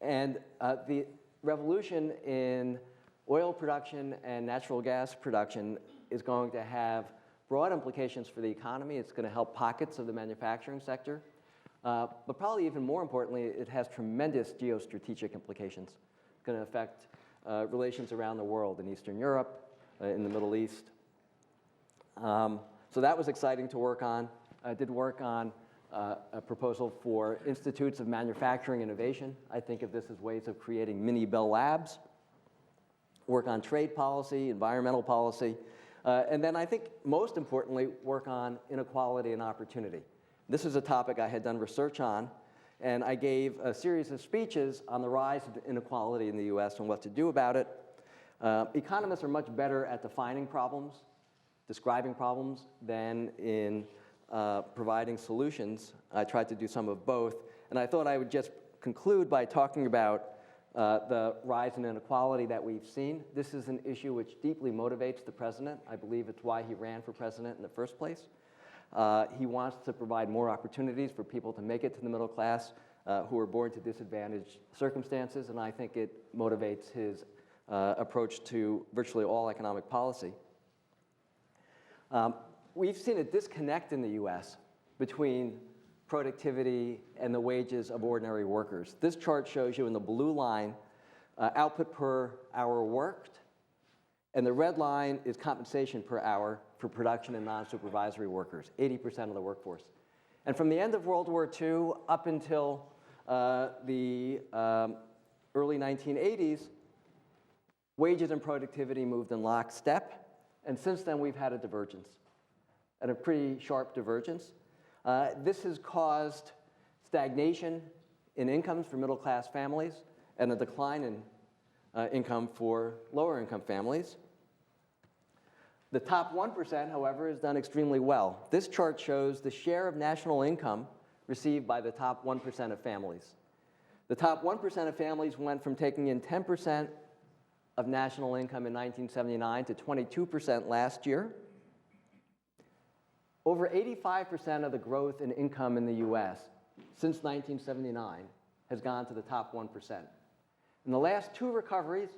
And the revolution in oil production and natural gas production is going to have broad implications for the economy. It's going to help pockets of the manufacturing sector. But probably even more importantly, it has tremendous geostrategic implications. It's going to affect relations around the world, in Eastern Europe, in the Middle East. So that was exciting to work on. I did work on a proposal for institutes of manufacturing innovation. I think of this as ways of creating mini Bell Labs. Work on trade policy, environmental policy, and then I think most importantly, work on inequality and opportunity. This is a topic I had done research on, and I gave a series of speeches on the rise of inequality in the US and what to do about it. Economists are much better at defining problems describing problems than in providing solutions. I tried to do some of both, and I thought I would just conclude by talking about the rise in inequality that we've seen. This is an issue which deeply motivates the president. I believe it's why he ran for president in the first place. He wants to provide more opportunities for people to make it to the middle class who are born to disadvantaged circumstances, and I think it motivates his approach to virtually all economic policy. We've seen a disconnect in the US between productivity and the wages of ordinary workers. This chart shows you in the blue line output per hour worked, and the red line is compensation per hour for production and non-supervisory workers, 80% of the workforce. And from the end of World War II up until the early 1980s, wages and productivity moved in lockstep, and since then we've had a divergence, and a pretty sharp divergence. This has caused stagnation in incomes for middle-class families and a decline in income for lower-income families. The top 1%, however, has done extremely well. This chart shows the share of national income received by the top 1% of families. The top 1% of families went from taking in 10% of national income in 1979 to 22% last year. Over 85% of the growth in income in the US since 1979 has gone to the top 1%. In the last two recoveries,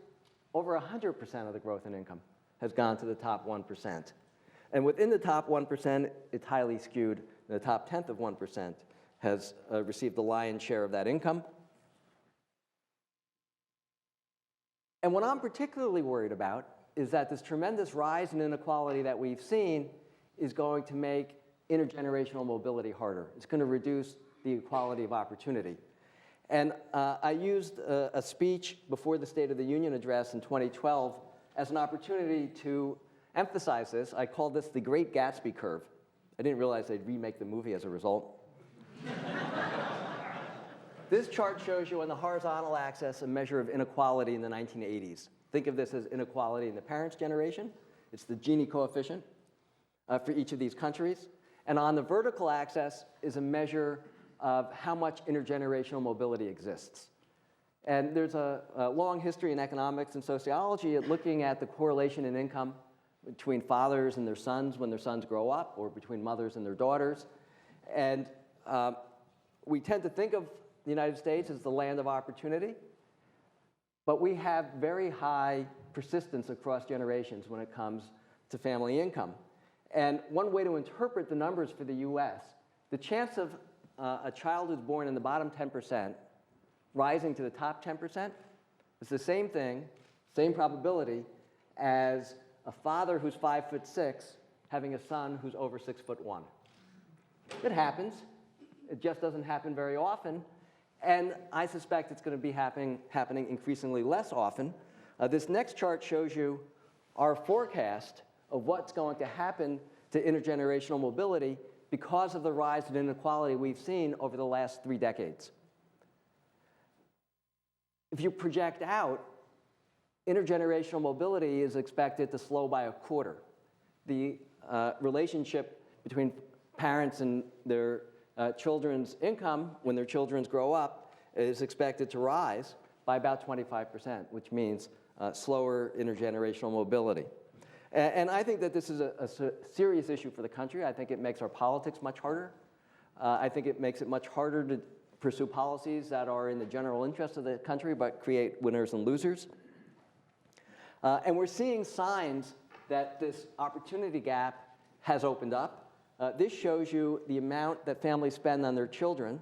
over 100% of the growth in income has gone to the top 1%. And within the top 1%, it's highly skewed. The top tenth of 1% has received the lion's share of that income. And what I'm particularly worried about is that this tremendous rise in inequality that we've seen is going to make intergenerational mobility harder. It's going to reduce the equality of opportunity. And I used a speech before the State of the Union address in 2012 as an opportunity to emphasize this. I called this the Great Gatsby curve. I didn't realize they'd remake the movie as a result. This chart shows you on the horizontal axis a measure of inequality in the 1980s. Think of this as inequality in the parents' generation. It's the Gini coefficient for each of these countries. And on the vertical axis is a measure of how much intergenerational mobility exists. And there's a long history in economics and sociology at looking at the correlation in income between fathers and their sons when their sons grow up, or between mothers and their daughters. And we tend to think of the United States as the land of opportunity, but we have very high persistence across generations when it comes to family income. And one way to interpret the numbers for the US, the chance of a child who's born in the bottom 10% rising to the top 10% is the same thing, same probability, as a father who's 5'6" having a son who's over 6'1". It happens. It just doesn't happen very often. And I suspect it's going to be happening increasingly less often. This next chart shows you our forecast of what's going to happen to intergenerational mobility because of the rise in inequality we've seen over the last 3 decades. If you project out, intergenerational mobility is expected to slow by a quarter. The relationship between parents and their children's income when their children grow up is expected to rise by about 25%, which means slower intergenerational mobility. And I think that this is a serious issue for the country. I think it makes our politics much harder. I think it makes it much harder to pursue policies that are in the general interest of the country but create winners and losers. And we're seeing signs that this opportunity gap has opened up. This shows you the amount that families spend on their children.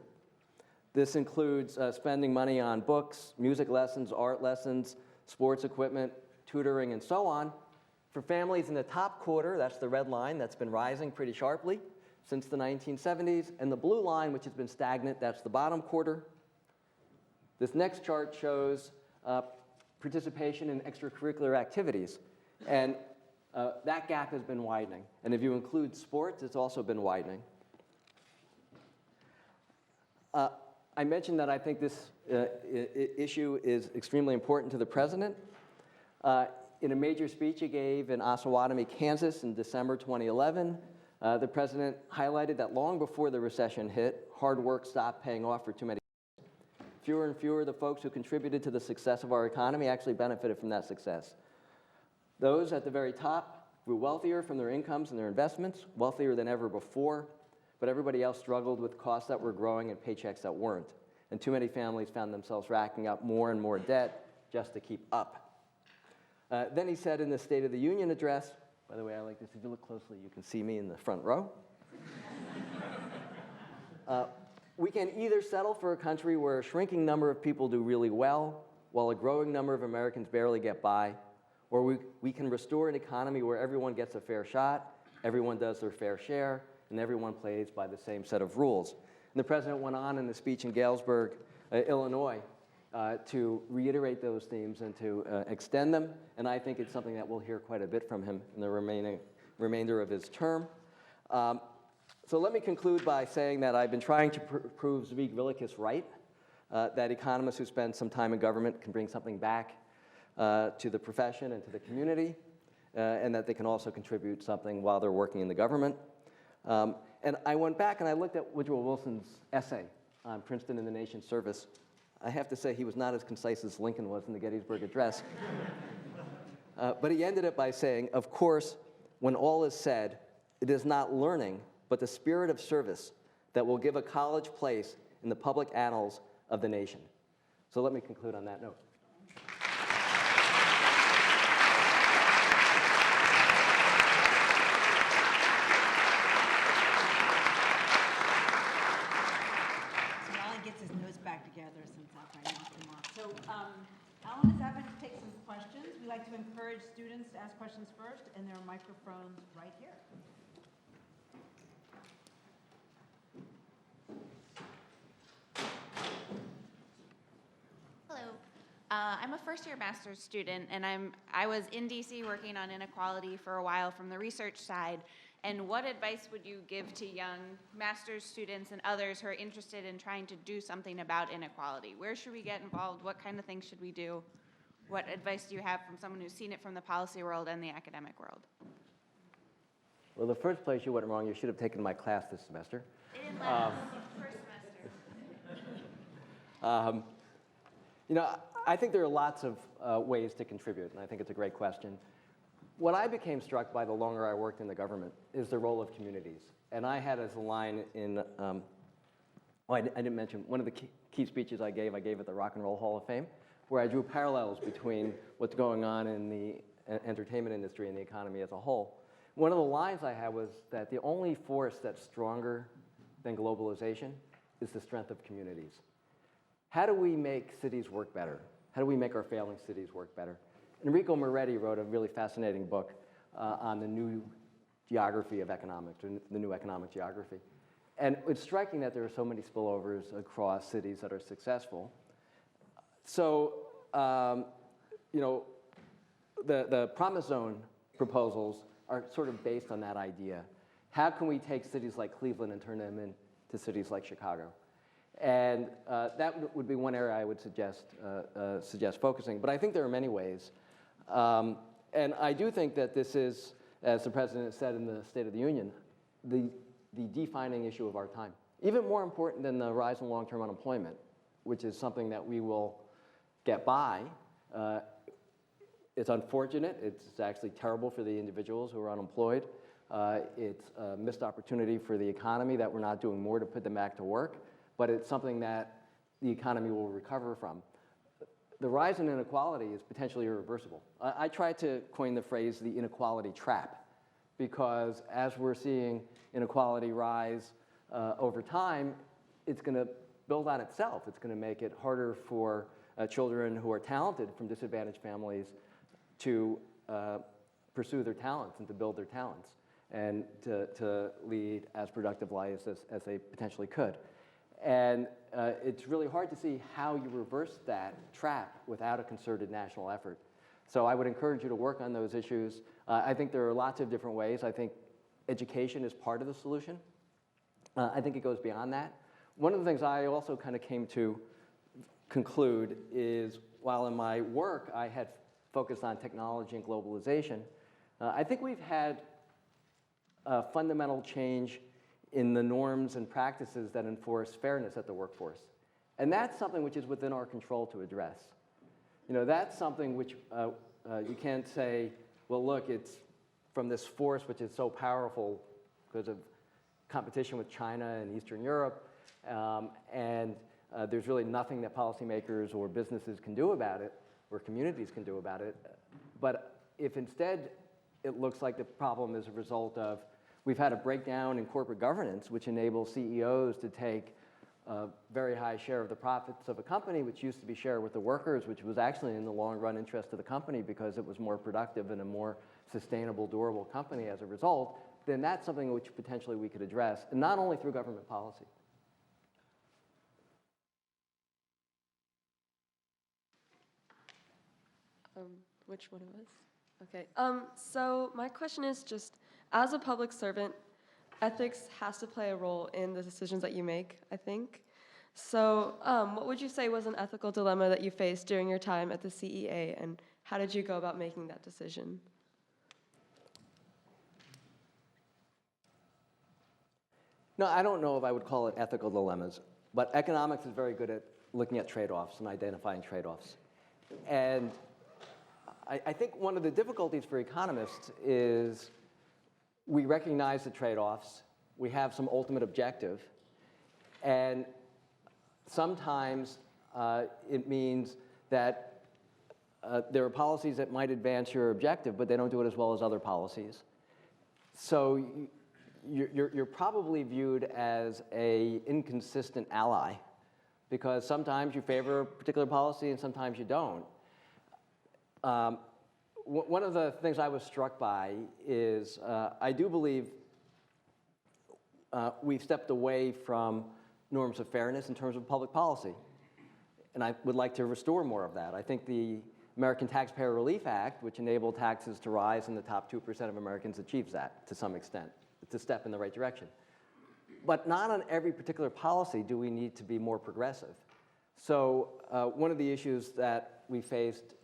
This includes spending money on books, music lessons, art lessons, sports equipment, tutoring, and so on. For families in the top quarter, that's the red line, that's been rising pretty sharply since the 1970s. And the blue line, which has been stagnant, that's the bottom quarter. This next chart shows participation in extracurricular activities. And that gap has been widening. And if you include sports, it's also been widening. I mentioned that I think this issue is extremely important to the president. In a major speech he gave in Osawatomie, Kansas in December 2011, the president highlighted that long before the recession hit, hard work stopped paying off for too many. Fewer and fewer of the folks who contributed to the success of our economy actually benefited from that success. Those at the very top grew wealthier from their incomes and their investments, wealthier than ever before, but everybody else struggled with costs that were growing and paychecks that weren't. And too many families found themselves racking up more and more debt just to keep up. Then he said in the State of the Union address, by the way, I like this, if you look closely, you can see me in the front row. We can either settle for a country where a shrinking number of people do really well, while a growing number of Americans barely get by, or we can restore an economy where everyone gets a fair shot, everyone does their fair share, and everyone plays by the same set of rules. And the president went on in the speech in Galesburg, Illinois, to reiterate those themes and to extend them, and I think it's something that we'll hear quite a bit from him in the remainder of his term. So let me conclude by saying that I've been trying to prove Zvi Gvilicus right, that economists who spend some time in government can bring something back to the profession and to the community, and that they can also contribute something while they're working in the government. And I went back and I looked at Woodrow Wilson's essay on Princeton in the nation's service. I have to say he was not as concise as Lincoln was in the Gettysburg Address. But he ended it by saying, of course, when all is said, it is not learning, but the spirit of service that will give a college place in the public annals of the nation. So let me conclude on that note. So Alan gets his nose back together since after I knocked him off. So Alan is happy to take some questions. We like to encourage students to ask questions first, and there are microphones right here. Hello. I'm a first-year master's student, and I was in DC working on inequality for a while from the research side. And what advice would you give to young master's students and others who are interested in trying to do something about inequality? Where should we get involved? What kind of things should we do? What advice do you have from someone who's seen it from the policy world and the academic world? Well, the first place you went wrong, you should have taken my class this semester. It didn't last. First semester. You know, I think there are lots of ways to contribute, and I think it's a great question. What I became struck by the longer I worked in the government is the role of communities. And I had as a line in, I didn't mention, one of the key speeches I gave at the Rock and Roll Hall of Fame, where I drew parallels between what's going on in the entertainment industry and the economy as a whole. One of the lines I had was that the only force that's stronger than globalization is the strength of communities. How do we make cities work better? How do we make our failing cities work better? Enrico Moretti wrote a really fascinating book on the new geography of economics, or the new economic geography. And it's striking that there are so many spillovers across cities that are successful. So, you know, the Promise Zone proposals are sort of based on that idea. How can we take cities like Cleveland and turn them into cities like Chicago? And that would be one area I would suggest focusing. But I think there are many ways. And I do think that this is, as the president said in the State of the Union, the defining issue of our time. Even more important than the rise in long-term unemployment, which is something that we will get by. It's unfortunate. It's actually terrible for the individuals who are unemployed. It's a missed opportunity for the economy that we're not doing more to put them back to work. But it's something that the economy will recover from. The rise in inequality is potentially irreversible. I tried to coin the phrase the inequality trap, because as we're seeing inequality rise over time, it's going to build on itself. It's going to make it harder for children who are talented from disadvantaged families to pursue their talents and to build their talents and to lead as productive lives as they potentially could. And it's really hard to see how you reverse that trap without a concerted national effort. So I would encourage you to work on those issues. I think there are lots of different ways. I think education is part of the solution. I think it goes beyond that. One of the things I also kind of came to conclude is, while in my work I had focused on technology and globalization, I think we've had a fundamental change in the norms and practices that enforce fairness at the workforce. And that's something which is within our control to address. That's something which you can't say, well, look, it's from this force which is so powerful because of competition with China and Eastern Europe, and there's really nothing that policymakers or businesses can do about it, or communities can do about it. But if instead it looks like the problem is a result of we've had a breakdown in corporate governance, which enables CEOs to take a very high share of the profits of a company, which used to be shared with the workers, which was actually in the long run interest of the company because it was more productive and a more sustainable, durable company as a result, then that's something which potentially we could address, and not only through government policy. Which one of us? Okay. So my question is just, as a public servant, ethics has to play a role in the decisions that you make, I think. So what would you say was an ethical dilemma that you faced during your time at the CEA, and how did you go about making that decision? No, I don't know if I would call it ethical dilemmas, but economics is very good at looking at trade-offs and identifying trade-offs. And I think one of the difficulties for economists is we recognize the trade-offs, we have some ultimate objective, and sometimes it means that there are policies that might advance your objective, but they don't do it as well as other policies. So you're probably viewed as an inconsistent ally, because sometimes you favor a particular policy and sometimes you don't. One of the things I was struck by is I do believe we've stepped away from norms of fairness in terms of public policy. And I would like to restore more of that. I think the American Taxpayer Relief Act, which enabled taxes to rise in the top 2% of Americans, achieves that to some extent. It's a step in the right direction. But not on every particular policy do we need to be more progressive. So one of the issues that we faced,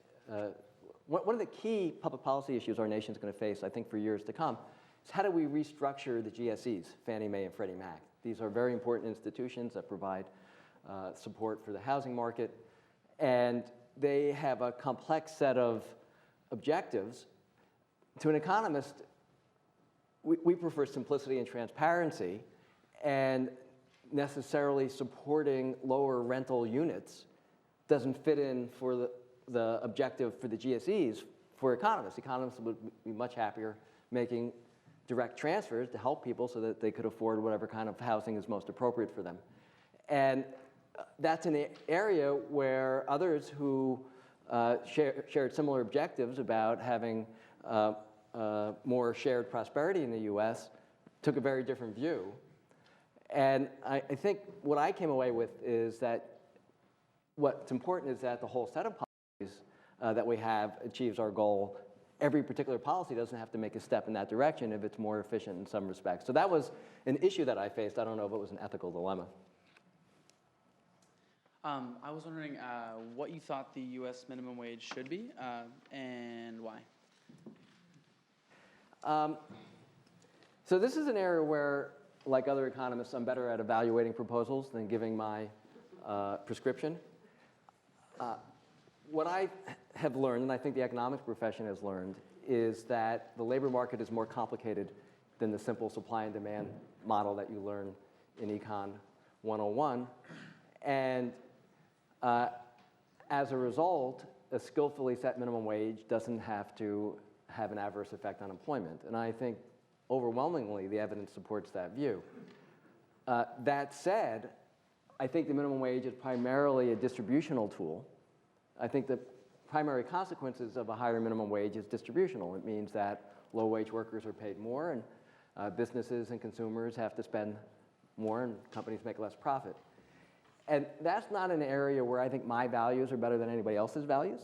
one of the key public policy issues our nation's going to face, I think, for years to come, is how do we restructure the GSEs, Fannie Mae and Freddie Mac? These are very important institutions that provide support for the housing market, and they have a complex set of objectives. To an economist, we prefer simplicity and transparency, and necessarily supporting lower rental units doesn't fit in for the objective for the GSEs for economists. Economists would be much happier making direct transfers to help people so that they could afford whatever kind of housing is most appropriate for them. And that's an area where others who shared similar objectives about having more shared prosperity in the US took a very different view. And I think what I came away with is that what's important is that the whole set of policies that we have achieves our goal. Every particular policy doesn't have to make a step in that direction if it's more efficient in some respects. So that was an issue that I faced. I don't know if it was an ethical dilemma. I was wondering what you thought the U.S. minimum wage should be and why. So this is an area where, like other economists, I'm better at evaluating proposals than giving my prescription. What I have learned, and I think the economics profession has learned, is that the labor market is more complicated than the simple supply and demand model that you learn in Econ 101. And as a result, a skillfully set minimum wage doesn't have to have an adverse effect on employment. And I think overwhelmingly the evidence supports that view. That said, I think the minimum wage is primarily a distributional tool. I think the primary consequences of a higher minimum wage is distributional. It means that low-wage workers are paid more, and businesses and consumers have to spend more, and companies make less profit. And that's not an area where I think my values are better than anybody else's values.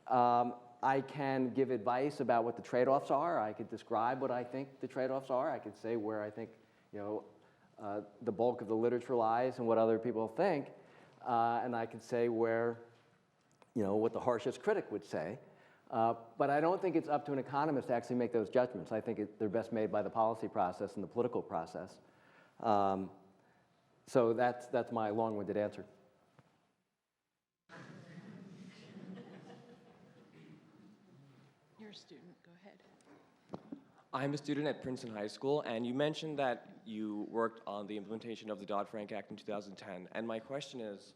I can give advice about what the trade-offs are. I could describe what I think the trade-offs are. I could say where I think the bulk of the literature lies and what other people think. And I could say where what the harshest critic would say. But I don't think it's up to an economist to actually make those judgments. I think they're best made by the policy process and the political process. So that's my long-winded answer. You're a student, go ahead. I'm a student at Princeton High School, and you mentioned that you worked on the implementation of the Dodd-Frank Act in 2010. And my question is,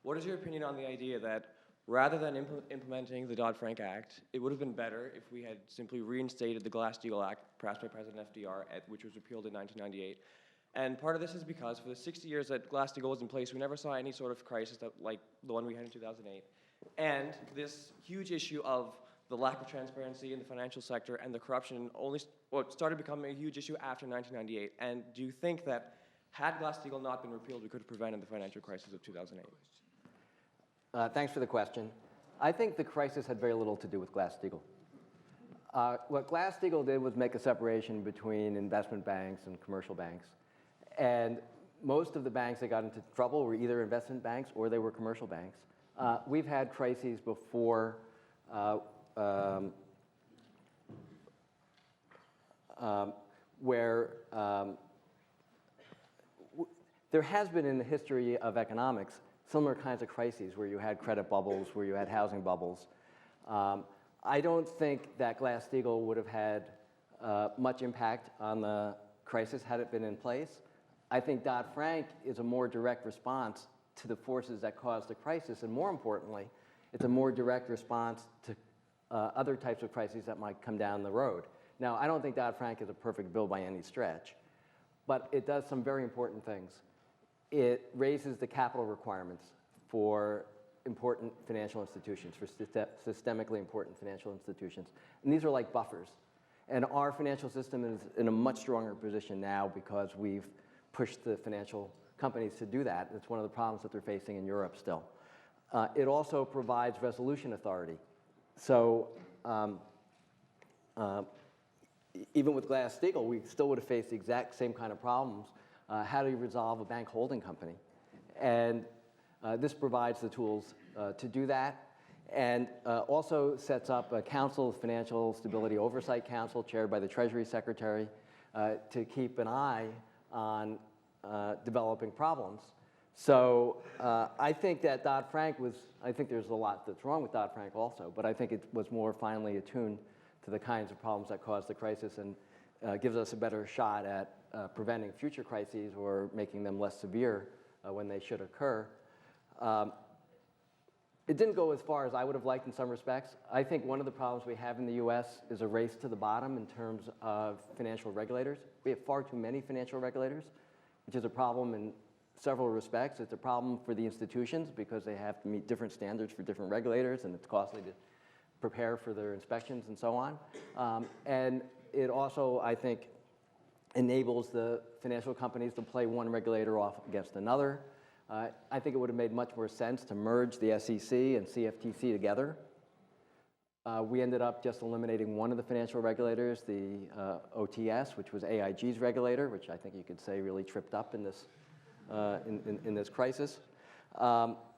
what is your opinion on the idea that rather than implementing the Dodd-Frank Act, it would have been better if we had simply reinstated the Glass-Steagall Act passed by President FDR, which was repealed in 1998? And part of this is because for the 60 years that Glass-Steagall was in place, we never saw any sort of crisis like the one we had in 2008. And this huge issue of the lack of transparency in the financial sector and the corruption started becoming a huge issue after 1998. And do you think that had Glass-Steagall not been repealed, we could have prevented the financial crisis of 2008? Thanks for the question. I think the crisis had very little to do with Glass-Steagall. What Glass-Steagall did was make a separation between investment banks and commercial banks. And most of the banks that got into trouble were either investment banks or they were commercial banks. We've had crises before where there has been in the history of economics similar kinds of crises where you had credit bubbles, where you had housing bubbles. I don't think that Glass-Steagall would have had much impact on the crisis had it been in place. I think Dodd-Frank is a more direct response to the forces that caused the crisis, and more importantly, it's a more direct response to other types of crises that might come down the road. Now, I don't think Dodd-Frank is a perfect bill by any stretch, but it does some very important things. It raises the capital requirements for important financial institutions, for systemically important financial institutions. And these are like buffers. And our financial system is in a much stronger position now because we've pushed the financial companies to do that. It's one of the problems that they're facing in Europe still. It also provides resolution authority. So even with Glass-Steagall, we still would have faced the exact same kind of problems. How do you resolve a bank holding company? And this provides the tools to do that, and also sets up a Council of Financial Stability Oversight Council chaired by the Treasury Secretary to keep an eye on developing problems. So I think that Dodd-Frank I think there's a lot that's wrong with Dodd-Frank also, but I think it was more finely attuned to the kinds of problems that caused the crisis and gives us a better shot at preventing future crises or making them less severe when they should occur. It didn't go as far as I would have liked in some respects. I think one of the problems we have in the US is a race to the bottom in terms of financial regulators. We have far too many financial regulators, which is a problem in several respects. It's a problem for the institutions because they have to meet different standards for different regulators, and it's costly to prepare for their inspections and so on. And it also, I think, enables the financial companies to play one regulator off against another. I think it would have made much more sense to merge the SEC and CFTC together. We ended up just eliminating one of the financial regulators, the OTS, which was AIG's regulator, which I think you could say really tripped up in this, in this crisis.